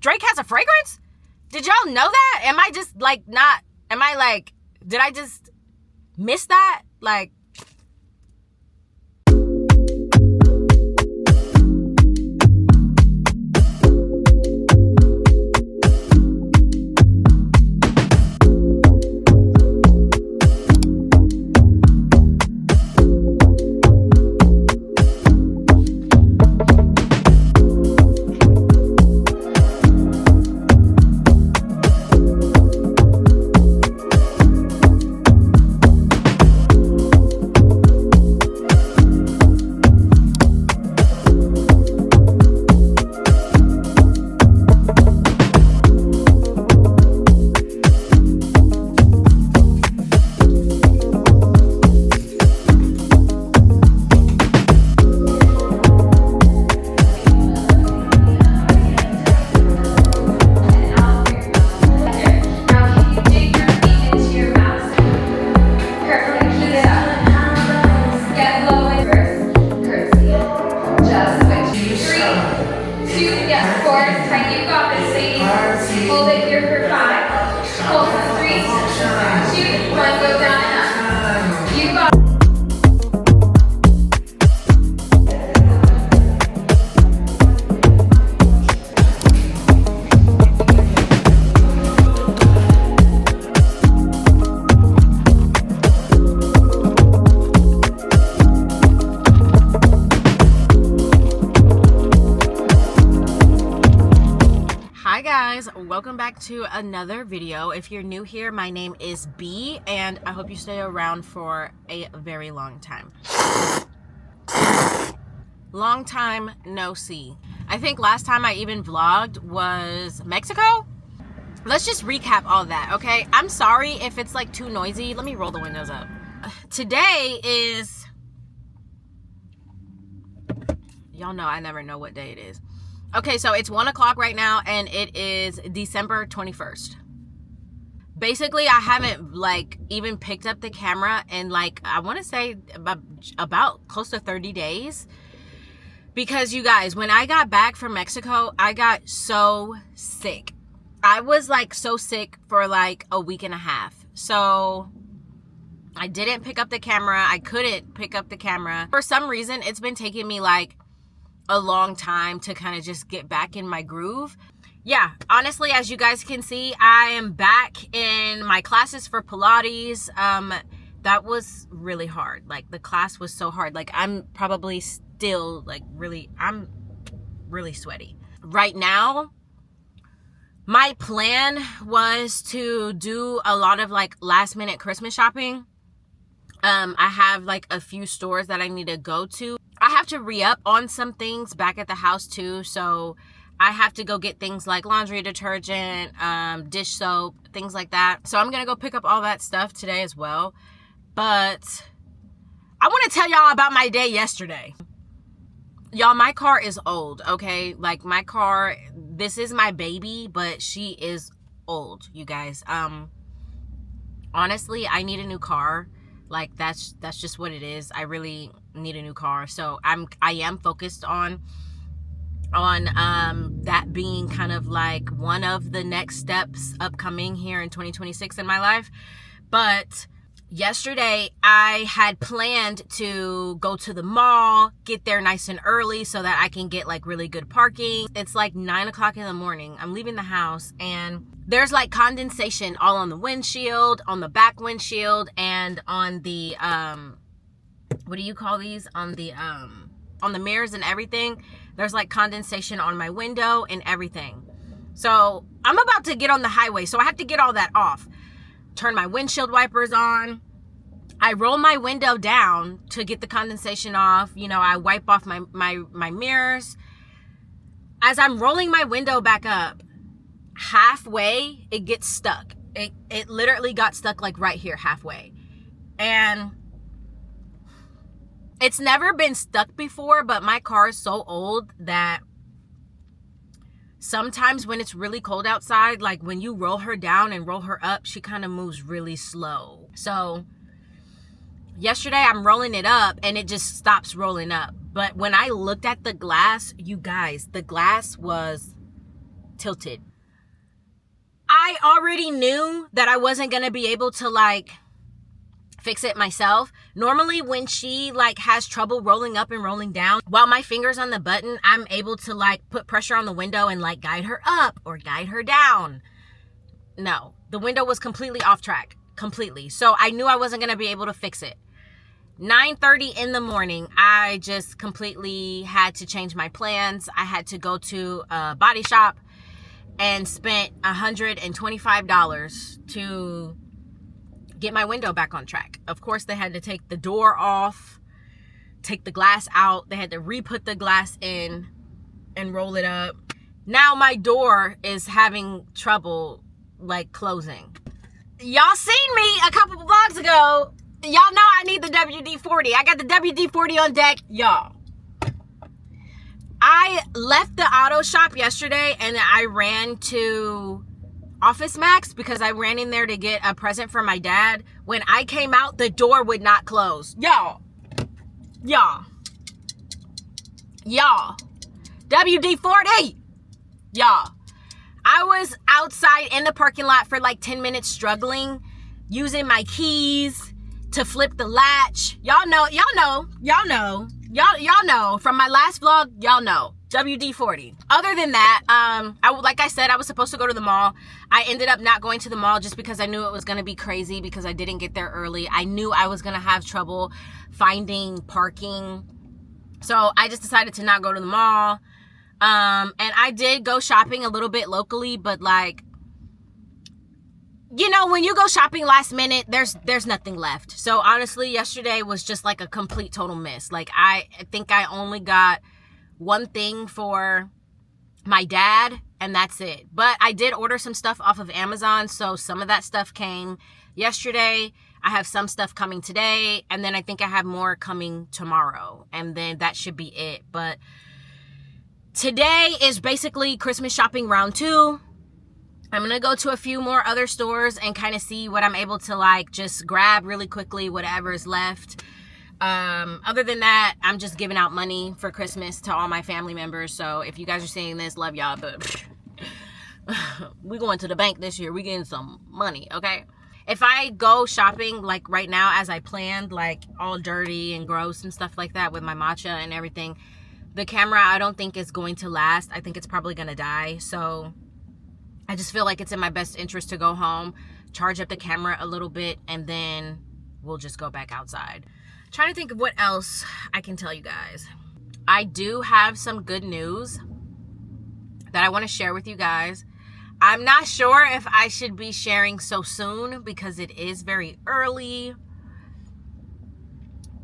Drake has a fragrance? Did y'all know that? Am I just like not, am I like, did I just miss that? Like, welcome back to another video. If you're new here, my name is B, and I hope you stay around for a very long time. Long time no see. I think last time I even vlogged was Mexico. Let's just recap all that, okay? I'm sorry if it's like too noisy. Let me roll the windows up. Today is, y'all know I never know what day it is. Okay, so it's 1 o'clock right now, and it is December 21st. Basically, I haven't like even picked up the camera in like, I want to say about close to 30 days. Because you guys, when I got back from Mexico, I got so sick. I was like so sick for like a week and a half. So I didn't pick up the camera. I couldn't pick up the camera. For some reason, it's been taking me like a long time to kind of just get back in my groove. Yeah, honestly, as you guys can see, I am back in my classes for Pilates. That was really hard. Like, the class was so hard. Like, I'm probably still like I'm really sweaty right now. My plan was to do a lot of like last minute Christmas shopping. I have like a few stores that I need to go to. I have to re-up on some things back at the house too. So I have to go get things like laundry detergent, dish soap, things like that. So I'm going to go pick up all that stuff today as well. But I want to tell y'all about my day yesterday. Y'all, my car is old, okay? Like, my car, this is my baby, but she is old, you guys. Honestly, I need a new car. Like, that's just what it is. I really need a new car. So I am focused on that being kind of like one of the next steps upcoming here in 2026 in my life. But yesterday I had planned to go to the mall, get there nice and early so that I can get like really good parking. It's like 9 o'clock in the morning. I'm leaving the house and there's like condensation all on the windshield, on the back windshield, and on the what do you call these? On the mirrors and everything. There's like condensation on my window and everything. So I'm about to get on the highway, so I have to get all that off. Turn my windshield wipers on. I roll my window down to get the condensation off. You know, I wipe off my mirrors. As I'm rolling my window back up, halfway it gets stuck. It literally got stuck like right here halfway. And it's never been stuck before, but my car is so old that sometimes when it's really cold outside, like when you roll her down and roll her up, she kind of moves really slow. So yesterday I'm rolling it up and it just stops rolling up. But when I looked at the glass, you guys, the glass was tilted. I already knew that I wasn't going to be able to like fix it myself. Normally when she like has trouble rolling up and rolling down, while my finger's on the button, I'm able to like put pressure on the window and like guide her up or guide her down. No, the window was completely off track, completely. So I knew I wasn't going to be able to fix it. 9:30 in the morning, I just completely had to change my plans. I had to go to a body shop and spent $125 to get my window back on track. Of course, they had to take the door off, take the glass out. They had to re-put the glass in and roll it up. Now my door is having trouble like closing. Y'all seen me a couple of vlogs ago. Y'all know I need the WD-40. I got the WD-40 on deck, y'all. I left the auto shop yesterday and I ran to Office Max because I ran in there to get a present for my dad. When I came out, the door would not close. Y'all. WD-40. Y'all. I was outside in the parking lot for like 10 minutes struggling, using my keys to flip the latch. Y'all know from my last vlog, y'all know WD-40. Other than that, like I said, I was supposed to go to the mall. I ended up not going to the mall just because I knew it was going to be crazy because I didn't get there early. I knew I was going to have trouble finding parking. So I just decided to not go to the mall. And I did go shopping a little bit locally, but like, you know, when you go shopping last minute, there's nothing left. So honestly, yesterday was just like a complete total miss. Like I think I only got one thing for my dad and that's it. But I did order some stuff off of Amazon. So some of that stuff came yesterday. I have some stuff coming today. And then I think I have more coming tomorrow. And then that should be it. But today is basically Christmas shopping round 2. I'm going to go to a few more other stores and kind of see what I'm able to like just grab really quickly, whatever is left. Other than that, I'm just giving out money for Christmas to all my family members. So if you guys are seeing this, love y'all, but we going to the bank this year. We getting some money, okay? If I go shopping like right now as I planned, like all dirty and gross and stuff like that with my matcha and everything, the camera I don't think is going to last. I think it's probably going to die. So I just feel like it's in my best interest to go home, charge up the camera a little bit, and then we'll just go back outside. I'm trying to think of what else I can tell you guys. I do have some good news that I want to share with you guys. I'm not sure if I should be sharing so soon because it is very early,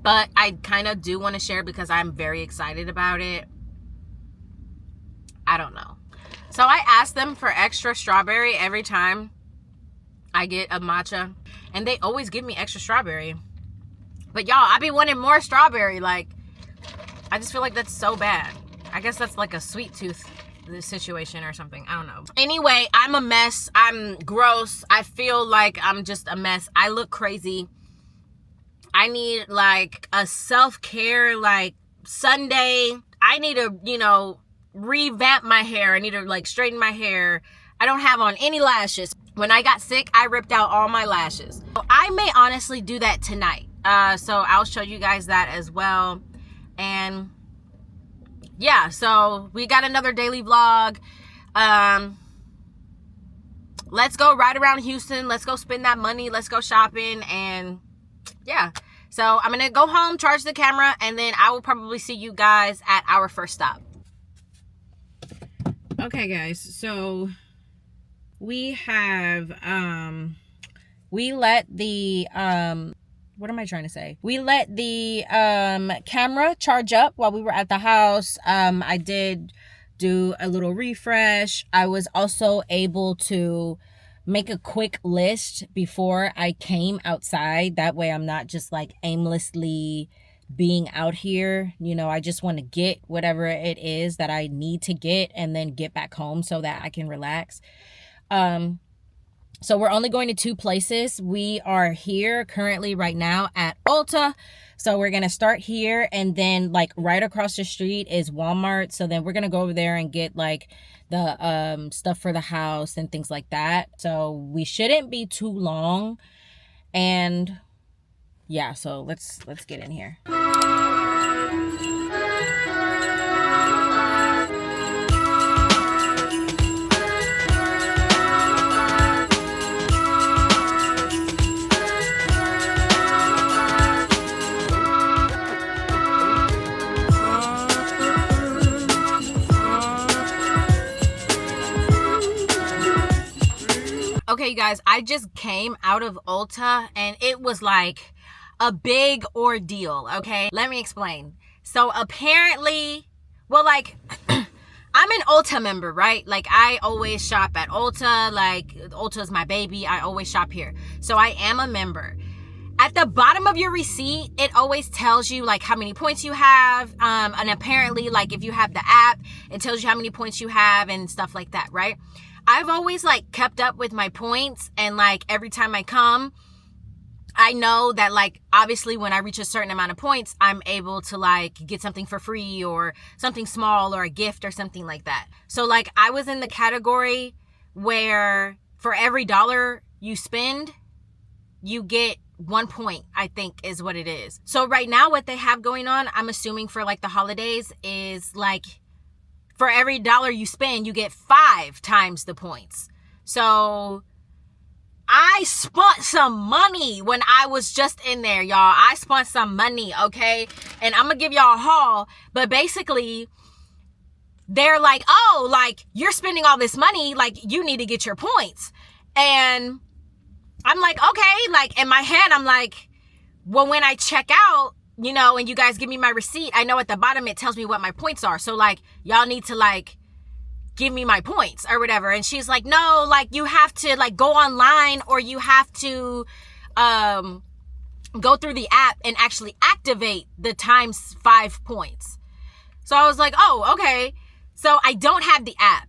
but I kind of do want to share because I'm very excited about it. I don't know. So I ask them for extra strawberry every time I get a matcha, and they always give me extra strawberry. But y'all, I be wanting more strawberry. Like, I just feel like that's so bad. I guess that's like a sweet tooth situation or something. I don't know. Anyway, I'm a mess. I'm gross. I feel like I'm just a mess. I look crazy. I need like a self-care like Sunday. I need to, you know, revamp my hair. I need to like straighten my hair. I don't have on any lashes. When I got sick, I ripped out all my lashes. So I may honestly do that tonight. So I'll show you guys that as well. And yeah, so we got another daily vlog. Let's go ride around Houston. Let's go spend that money. Let's go shopping. And yeah, so I'm gonna go home, charge the camera, and then I will probably see you guys at our first stop. Okay guys, so we have we let the what am I trying to say? We let the camera charge up while we were at the house. I did do a little refresh. I was also able to make a quick list before I came outside. That way I'm not just like aimlessly being out here. You know, I just want to get whatever it is that I need to get and then get back home so that I can relax. So we're only going to 2 places. We are here currently right now at Ulta. So we're going to start here, and then like right across the street is Walmart. So then we're going to go over there and get like the stuff for the house and things like that. So we shouldn't be too long. And yeah, so let's get in here. Okay, you guys, I just came out of Ulta and it was like a big ordeal, okay? Let me explain. So apparently, well, like, I'm an Ulta member, right? Like, I always shop at Ulta. Like, Ulta's my baby. I always shop here. So I am a member. At the bottom of your receipt, it always tells you like how many points you have. And apparently, like, if you have the app, it tells you how many points you have and stuff like that, right? I've always like kept up with my points, and like every time I come, I know that like obviously when I reach a certain amount of points, I'm able to like get something for free or something small or a gift or something like that. So like I was in the category where for every $1 you spend, you get 1 point, I think is what it is. So right now what they have going on, I'm assuming for like the holidays, is like for every $1 you spend, you get 5 times the points. So I spent some money when I was just in there, y'all. I spent some money, okay? And I'm going to give y'all a haul. But basically, they're like, oh, like, you're spending all this money. Like, you need to get your points. And I'm like, okay. Like, in my head, I'm like, well, when I check out, you know, and you guys give me my receipt, I know at the bottom it tells me what my points are. So like, y'all need to like give me my points or whatever. And she's like, no, like you have to like go online, or you have to go through the app and actually activate the times 5 points. So I was like, oh, okay. So I don't have the app.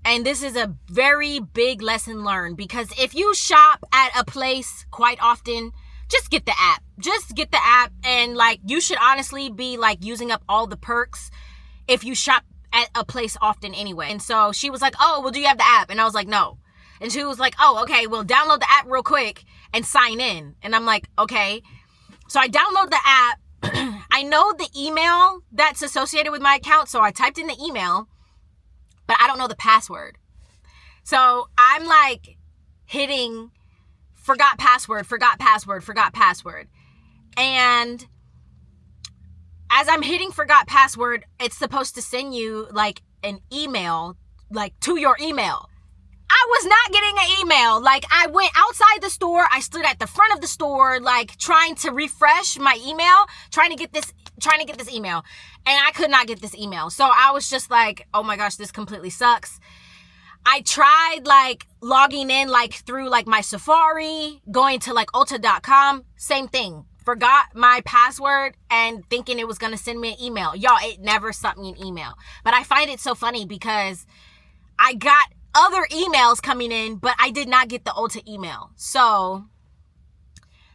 And this is a very big lesson learned, because if you shop at a place quite often, just get the app. Just get the app, and like you should honestly be like using up all the perks if you shop at a place often anyway. And so she was like, oh, well, do you have the app? And I was like, no. And she was like, oh, okay, well, download the app real quick and sign in. And I'm like, okay. So I download the app. I know the email that's associated with my account, so I typed in the email, but I don't know the password. So I'm like hitting forgot password. And as I'm hitting forgot password, it's supposed to send you like an email, like to your email. I was not getting an email. Like I went outside the store. I stood at the front of the store, like trying to refresh my email, trying to get this email. And I could not get this email. So I was just like, oh my gosh, this completely sucks. I tried like logging in like through like my Safari, going to like Ulta.com, same thing. Forgot my password and thinking it was going to send me an email. Y'all, it never sent me an email. But I find it so funny because I got other emails coming in, but I did not get the Ulta email. So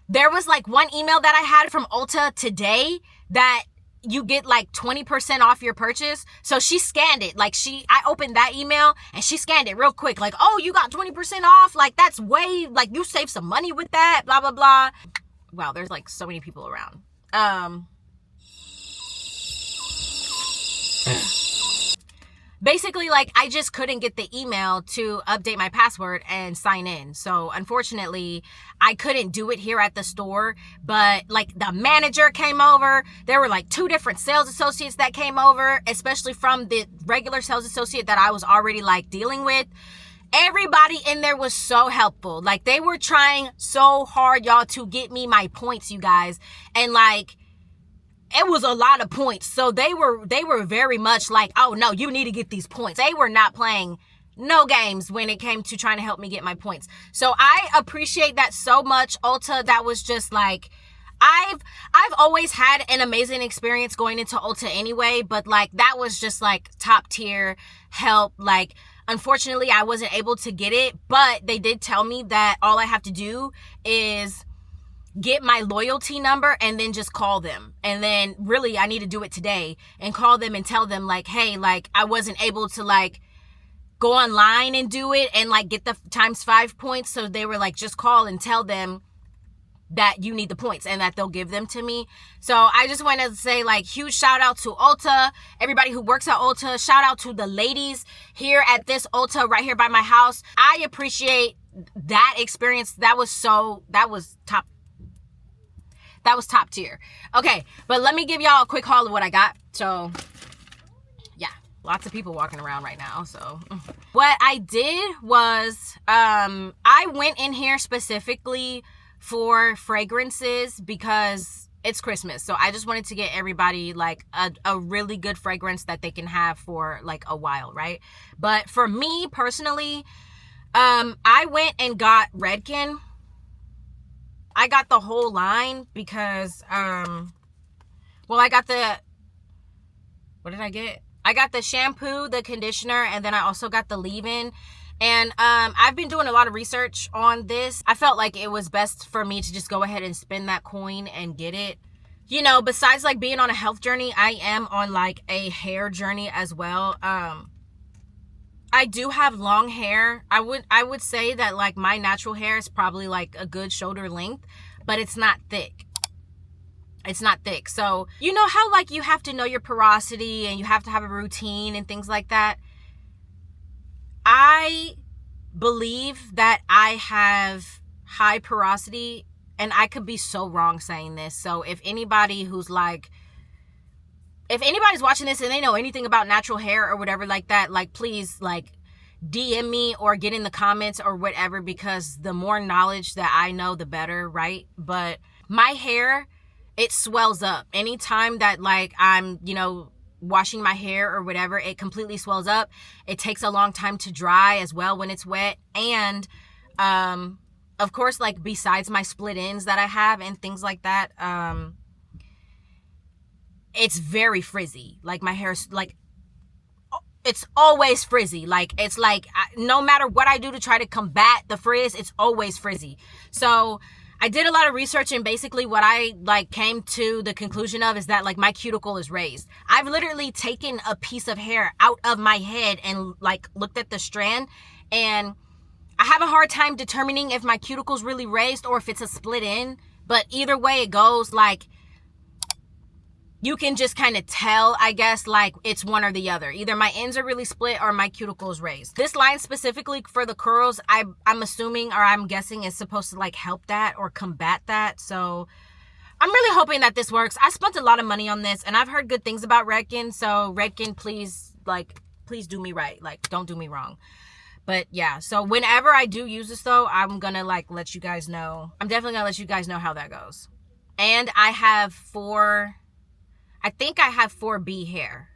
there was like one email that I had from Ulta today that you get like 20% off your purchase. So she scanned it. Like I opened that email and she scanned it real quick. Like, oh, you got 20% off. Like that's way, like you saved some money with that, blah, blah, blah. Wow, there's like so many people around. Basically, like, I just couldn't get the email to update my password and sign in. So, unfortunately, I couldn't do it here at the store. But, like, the manager came over. There were, like, 2 different sales associates that came over, especially from the regular sales associate that I was already, like, dealing with. Everybody in there was so helpful. Like, they were trying so hard, y'all, to get me my points, you guys. And, like, it was a lot of points. So they were very much like, oh no, you need to get these points. They were not playing no games when it came to trying to help me get my points. So I appreciate that so much, Ulta. That was just like, I've always had an amazing experience going into Ulta anyway, but like that was just like top tier help. Like Unfortunately, I wasn't able to get it, but they did tell me that all I have to do is get my loyalty number and then just call them. And then really I need to do it today and call them and tell them like, hey, like I wasn't able to like go online and do it and like get the ×5 points. So they were like, just call and tell them that you need the points and that they'll give them to me. So I just want to say like huge shout out to Ulta, everybody who works at Ulta. Shout out to the ladies here at this Ulta right here by my house. I appreciate that experience. That was top tier. Okay, but let me give y'all a quick haul of what I got. So yeah, lots of people walking around right now. So what I did was I went in here specifically for fragrances because it's Christmas. So I just wanted to get everybody like a really good fragrance that they can have for like a while, right? But for me personally, I went and got Redken. I got the whole line because well, I got the, what did I get? I got the shampoo, the conditioner, and then I also got the leave-in. And I've been doing a lot of research on this. I felt like it was best for me to just go ahead and spend that coin and get it. You know, besides like being on a health journey, I am on like a hair journey as well. I do have long hair. I would say that like my natural hair is probably like a good shoulder length, but it's not thick. It's not thick. So you know how like you have to know your porosity and you have to have a routine and things like that. I believe that I have high porosity, and I could be so wrong saying this. So if anybody's watching this and they know anything about natural hair or whatever like that, like please like DM me or get in the comments or whatever, because the more knowledge that I know, the better, right? But my hair, it swells up. Anytime that like I'm, you know, washing my hair or whatever, it completely swells up. It takes a long time to dry as well when it's wet. And of course, like besides my split ends that I have and things like that, it's very frizzy. Like my hair's like, it's always frizzy. Like it's like no matter what I do to try to combat the frizz, it's always frizzy. So I did a lot of research, and basically what I like came to the conclusion of is that like my cuticle is raised. I've literally taken a piece of hair out of my head and like looked at the strand, and I have a hard time determining if my cuticle's really raised or if it's a split end. But either way it goes, like you can just kind of tell, I guess, like it's one or the other. Either my ends are really split or my cuticle is raised. This line specifically for the curls, I'm assuming, or I'm guessing, is supposed to like help that or combat that. So I'm really hoping that this works. I spent a lot of money on this, and I've heard good things about Redken. So Redken, please do me right. Like, don't do me wrong. But yeah, so whenever I do use this though, I'm gonna like let you guys know. I'm definitely gonna let you guys know how that goes. And I have 4B hair.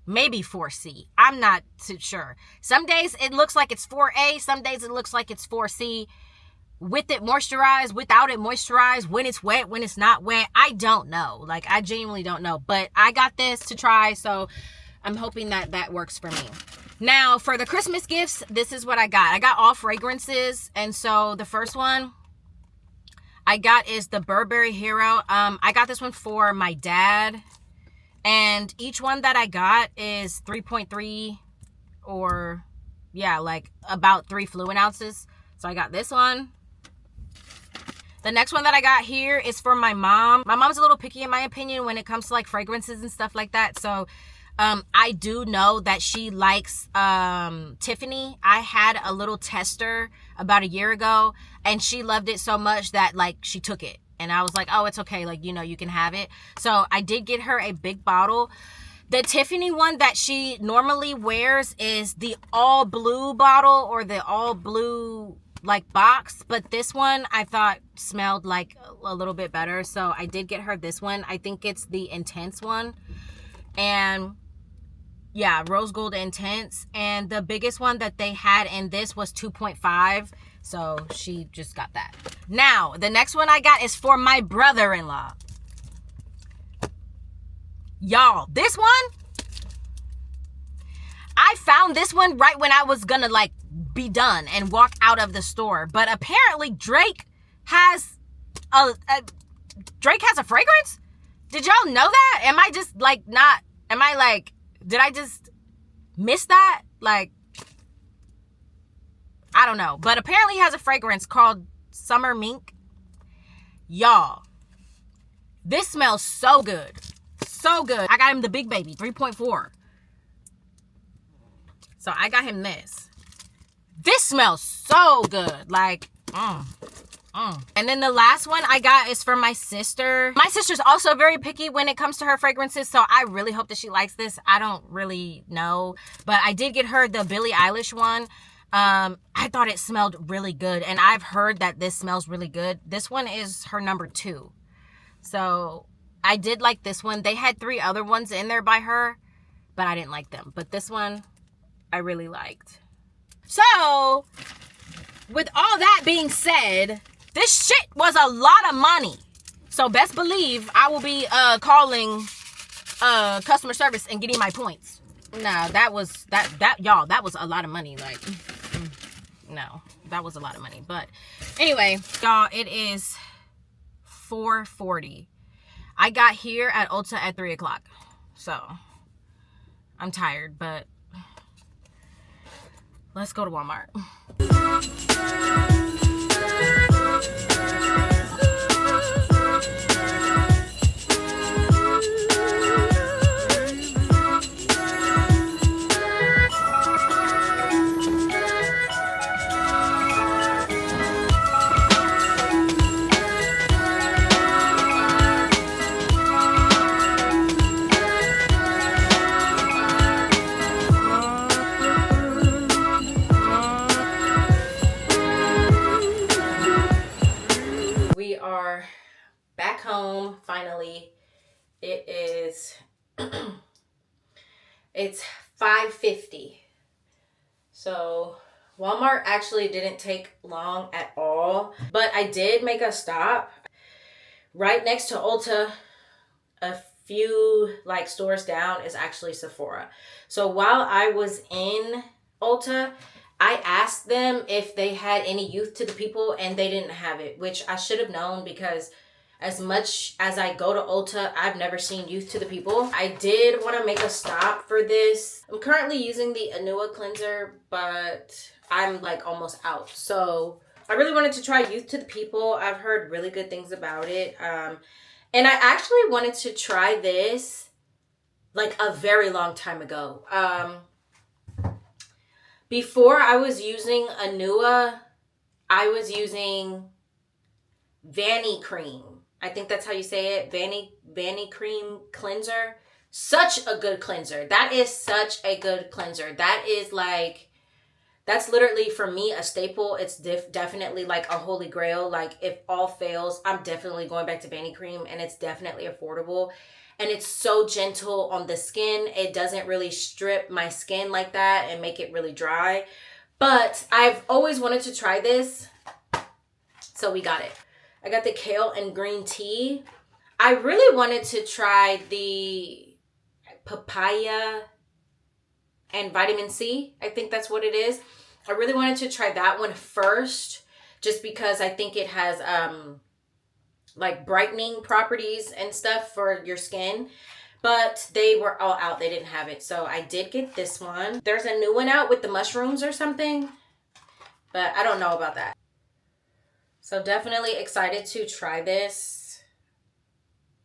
Maybe 4C. I'm not too sure. Some days it looks like it's 4A. Some days it looks like it's 4C. With it moisturized, without it moisturized, when it's wet, when it's not wet. I don't know. Like, I genuinely don't know. But I got this to try, so I'm hoping that that works for me. Now, for the Christmas gifts, this is what I got. I got all fragrances. And so the first one I got is the Burberry Hero. I got this one for my dad, and each one that I got is 3.3 or yeah, like about 3 fluid ounces. So I got this one. The next one that I got here is for my mom. My mom's a little picky in my opinion when it comes to like fragrances and stuff like that. So I do know that she likes Tiffany. I had a little tester about a year ago, and she loved it so much that like she took it, and I was like, oh, it's okay, like, you know, you can have it. So I did get her a big bottle. The Tiffany one that she normally wears is the all blue bottle or the all blue like box, but this one I thought smelled like a little bit better, so I did get her this one. I think it's the Intense one. And yeah, Rose Gold Intense. And the biggest one that they had in this was 2.5. So she just got that. Now, the next one I got is for my brother-in-law. Y'all, this one, I found this one right when I was gonna like be done and walk out of the store. But apparently Drake has a fragrance. Did y'all know that? Am I just like not? Am I like? Did I just miss that? Like, I don't know. But apparently he has a fragrance called Summer Mink. Y'all, this smells so good. So good. I got him the big baby, 3.4. So I got him this. This smells so good. Like, And then the last one I got is from my sister. My sister's also very picky when it comes to her fragrances, so I really hope that she likes this. I don't really know, but I did get her the Billie Eilish one. I thought it smelled really good, and I've heard that this smells really good. This one is her number 2. So I did like this one. They had 3 other ones in there by her, but I didn't like them. But this one I really liked. So with all that being said, this shit was a lot of money. So best believe I will be calling customer service and getting my points. No, that was y'all, that was a lot of money. Like, no, that was a lot of money. But anyway, y'all, it is 4:40. I got here at Ulta at 3 o'clock. So I'm tired, but let's go to Walmart. We are back home finally. It is it's 5:50. So Walmart actually didn't take long at all, but I did make a stop right next to Ulta. A few like stores down is actually Sephora. So while I was in Ulta, I asked them if they had any Youth to the People, and they didn't have it, which I should have known because as much as I go to Ulta, I've never seen Youth to the People. I did want to make a stop for this. I'm currently using the Anua cleanser, but I'm like almost out. So I really wanted to try Youth to the People. I've heard really good things about it. And I actually wanted to try this like a very long time ago. Before I was using Anua, I was using Vanny Cream. I think that's how you say it. Vanny Cream cleanser. Such a good cleanser. That is such a good cleanser. That is like, that's literally for me a staple. It's definitely like a holy grail. Like if all fails, I'm definitely going back to Vanny Cream, and it's definitely affordable. And it's so gentle on the skin. It doesn't really strip my skin like that and make it really dry. But I've always wanted to try this. So we got it. I got the kale and green tea. I really wanted to try the papaya and vitamin C. I think that's what it is. I really wanted to try that one first, just because I think it has like brightening properties and stuff for your skin. But they were all out. They didn't have it. So I did get this one. There's a new one out with the mushrooms or something, but I don't know about that. So definitely excited to try this.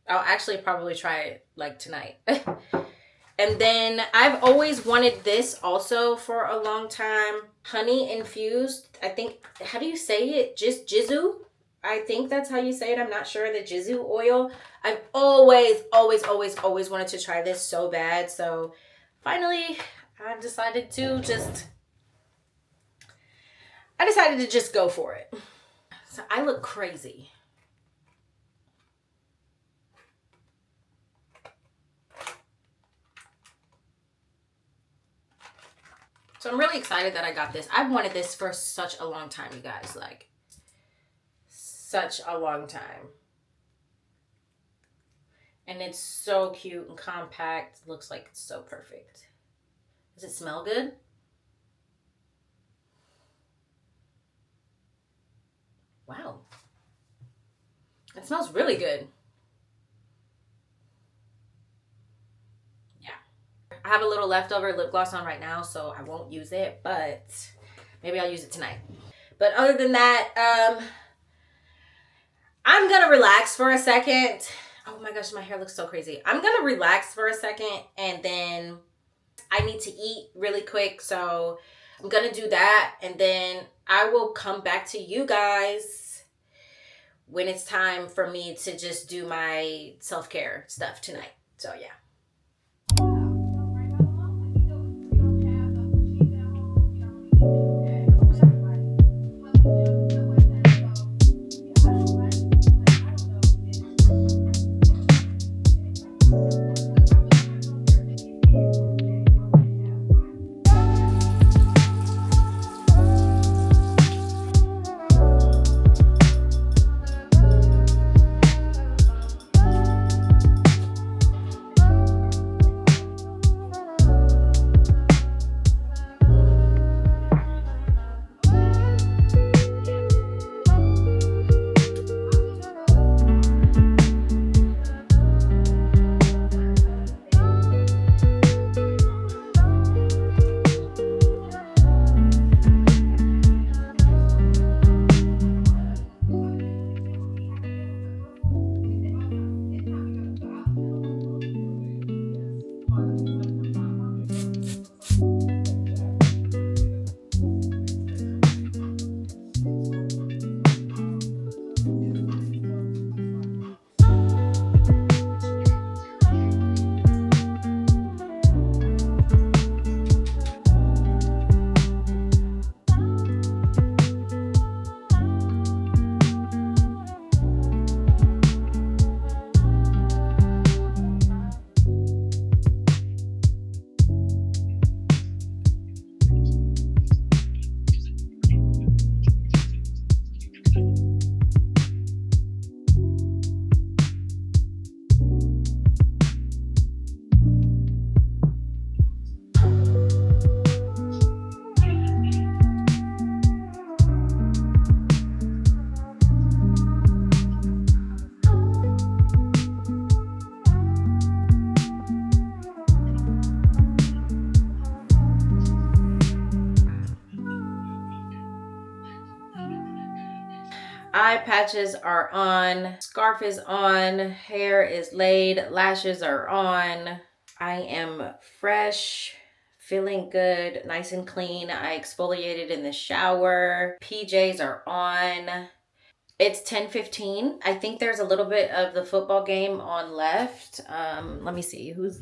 I'll actually probably try it like tonight. And then I've always wanted this also for a long time. Honey infused, I think, how do you say it? Just Jizu? I think that's how you say it. I'm not sure. The Jizu oil. I've always wanted to try this so bad. So finally, I decided to just go for it. So I look crazy. So I'm really excited that I got this. I've wanted this for such a long time, you guys. Like, such a long time. And it's so cute and compact. Looks like it's so perfect. Does it smell good? Wow. It smells really good. Yeah. I have a little leftover lip gloss on right now, so I won't use it, but maybe I'll use it tonight. But other than that, I'm gonna relax for a second. Oh my gosh, my hair looks so crazy. I'm gonna relax for a second, and then I need to eat really quick, so I'm gonna do that, and then I will come back to you guys when it's time for me to just do my self-care stuff tonight. So yeah. Eye patches are on, scarf is on, hair is laid, lashes are on. I am fresh, feeling good, nice and clean. I exfoliated in the shower. PJs are on. It's 10:15. I think there's a little bit of the football game on left. Let me see. Who's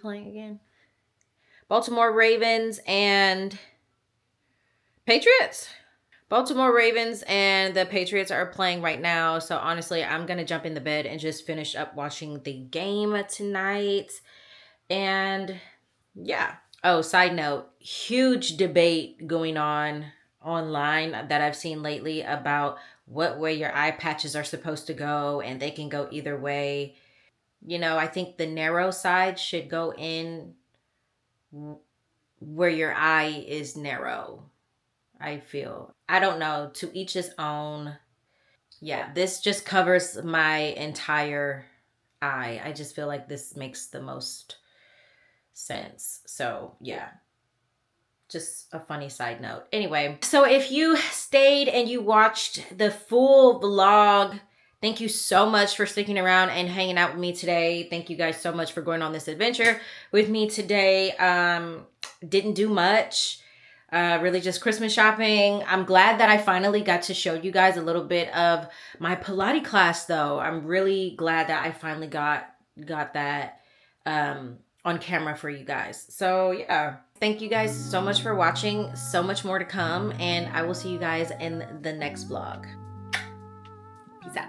playing again? Baltimore Ravens and Patriots. Baltimore Ravens and the Patriots are playing right now. So honestly, I'm going to jump in the bed and just finish up watching the game tonight. And yeah. Oh, side note, huge debate going on online that I've seen lately about what way your eye patches are supposed to go, and they can go either way. You know, I think the narrow side should go in where your eye is narrow. I feel. I don't know. To each his own. Yeah, this just covers my entire eye. I just feel like this makes the most sense. So, yeah. Just a funny side note. Anyway, so if you stayed and you watched the full vlog, thank you so much for sticking around and hanging out with me today. Thank you guys so much for going on this adventure with me today. Didn't do much. Really just Christmas shopping. I'm glad that I finally got to show you guys a little bit of my Pilates class though. I'm really glad that I finally got that on camera for you guys. So yeah, thank you guys so much for watching. So much more to come, and I will see you guys in the next vlog. Peace out.